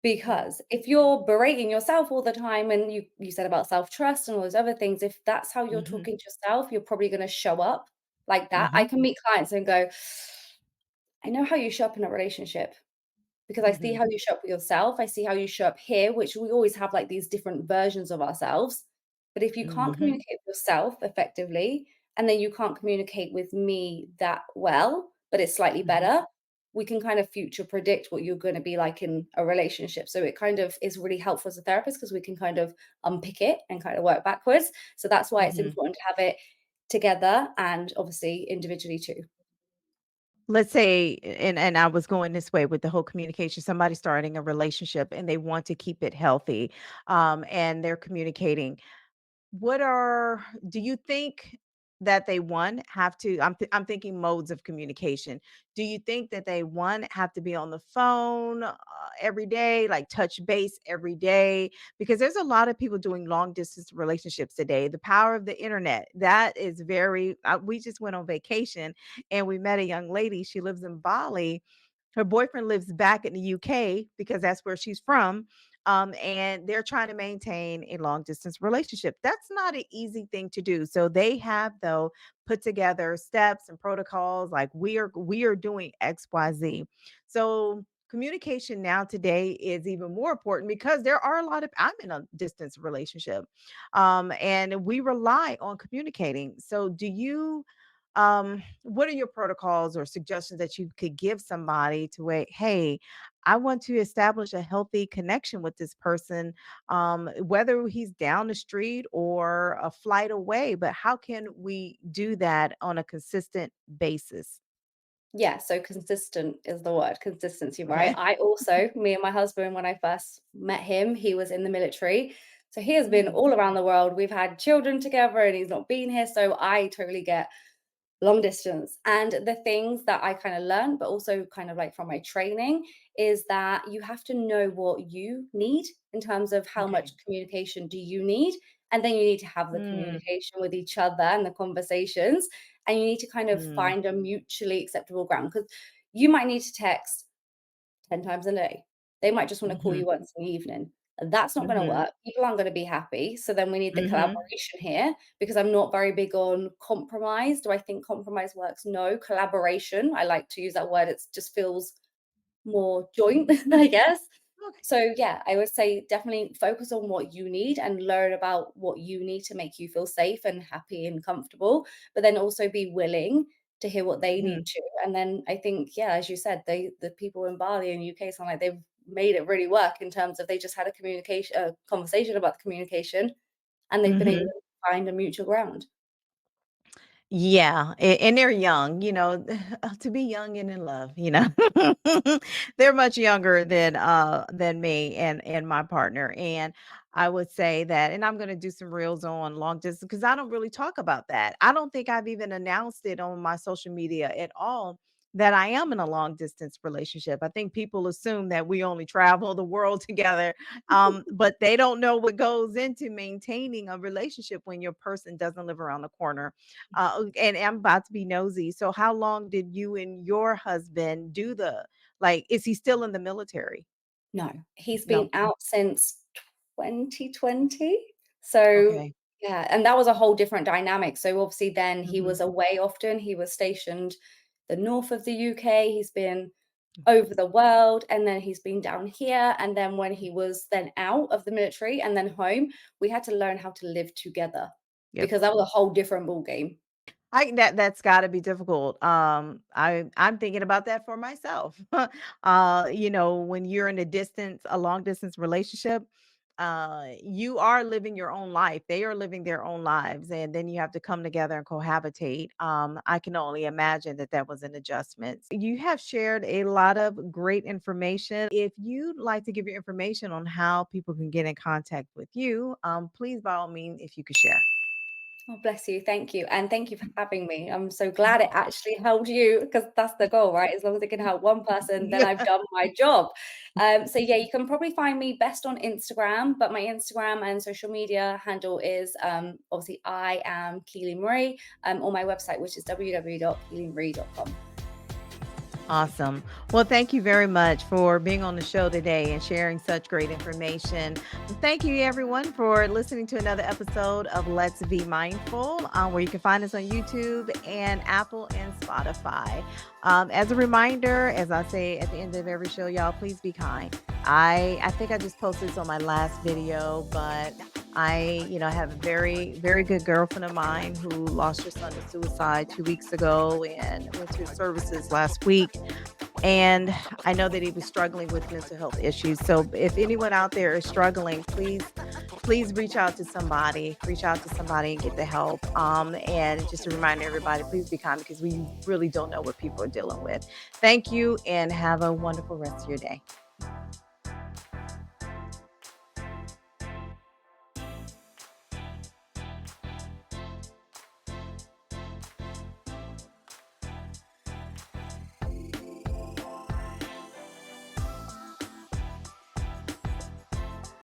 Because if you're berating yourself all the time, and you said about self-trust and all those other things, if that's how you're Hmm. talking to yourself, you're probably going to show up like that. I Hmm. can meet clients and go, I know how you show up in a relationship because I see Hmm. how you show up with yourself. I see how you show up here, which we always have like these different versions of ourselves. But if you can't Hmm. communicate with yourself effectively, and then you can't communicate with me that well, but it's slightly Hmm. better, we can kind of future predict what you're going to be like in a relationship. So it kind of is really helpful as a therapist because we can kind of unpick it and kind of work backwards. So that's why it's Hmm. important to have it together and obviously individually too. Let's say, and I was going this way with the whole communication, somebody starting a relationship and they want to keep it healthy, and they're communicating. What are Do you think that they, one, have to I'm thinking modes of communication. Do you think that they, one, have to be on the phone, every day, like touch base every day? Because there's a lot of people doing long distance relationships today. The power of the internet, that is very we just went on vacation and we met a young lady. She lives in Bali. Her boyfriend lives back in the UK because that's where she's from. And they're trying to maintain a long distance relationship. That's not an easy thing to do. So they have, though, put together steps and protocols like we are doing XYZ. So communication now today is even more important because there are a lot of I'm in a distance relationship. And we rely on communicating. So do you what are your protocols or suggestions that you could give somebody to wait, hey, I want to establish a healthy connection with this person, whether he's down the street or a flight away, but how can we do that on a consistent basis? Yeah, so consistent is the word, consistency, right? Okay. I also, me and my husband, when I first met him, he was in the military. So he has been Mm, all around the world. We've had children together and he's not been here. So I totally get long distance. And the things that I kind of learned, but also kind of like from my training, is that you have to know what you need in terms of how much okay. communication do you need. And then you need to have the Mm, communication with each other and the conversations. And you need to kind of mm, find a mutually acceptable ground because you might need to text 10 times a day. They might just want to call mhm, you once in the evening. And that's not going to mhm, work. People aren't going to be happy. So then we need the mhm, collaboration here because I'm not very big on compromise. Do I think compromise works? No. Collaboration. I like to use that word. It just feels more joint, mhm. I guess. Okay. So yeah, I would say definitely focus on what you need and learn about what you need to make you feel safe and happy and comfortable, but then also be willing to hear what they need Mhm, to. And then I think, yeah, as you said, the people in Bali and UK sound like they've made it really work in terms of they just had a conversation about the communication, and they've been able Mhm. to find a mutual ground. Yeah, and they're young, to be young and in love, They're much younger than me and my partner, and I would say that, and I'm gonna do some reels on long distance because I don't really talk about that. I don't think I've even announced it on my social media at all that I am in a long distance relationship. I think people assume that we only travel the world together, but they don't know what goes into maintaining a relationship when your person doesn't live around the corner. And I'm about to be nosy. So how long did you and your husband do like, is he still in the military? No, he's No. been out since 2020. So, Okay. yeah, and that was a whole different dynamic. So obviously then he Mhm. was away often. He was stationed the north of the UK. He's been over the world, and then he's been down here. And then when he was then out of the military and then home, we had to learn how to live together Yep. because that was a whole different ball game. That's gotta be difficult. I'm thinking about that for myself. When you're in a long distance relationship, you are living your own life. They are living their own lives, and then you have to come together and cohabitate. I can only imagine that that was an adjustment. You have shared a lot of great information. If you'd like to give your information on how people can get in contact with you, please by all means, if you could share. Oh, bless you. Thank you. And thank you for having me. I'm so glad it actually helped you because that's the goal, right? As long as it can help one person, then I've done my job. So yeah, you can probably find me best on Instagram, but my Instagram and social media handle is obviously I am Kayleigh Marie, or my website, which is www.kayleighmarie.com. Awesome. Well, thank you very much for being on the show today and sharing such great information. Thank you, everyone, for listening to another episode of Let's Be Mindful, where you can find us on YouTube and Apple and Spotify. As a reminder, as I say at the end of every show, y'all, please be kind. I think I just posted this on my last video, but I have a very, very good girlfriend of mine who lost her son to suicide 2 weeks ago and went to his services last week. And I know that he was struggling with mental health issues. So if anyone out there is struggling, please reach out to somebody and get the help. And just to remind everybody, please be kind because we really don't know what people are dealing with. Thank you and have a wonderful rest of your day.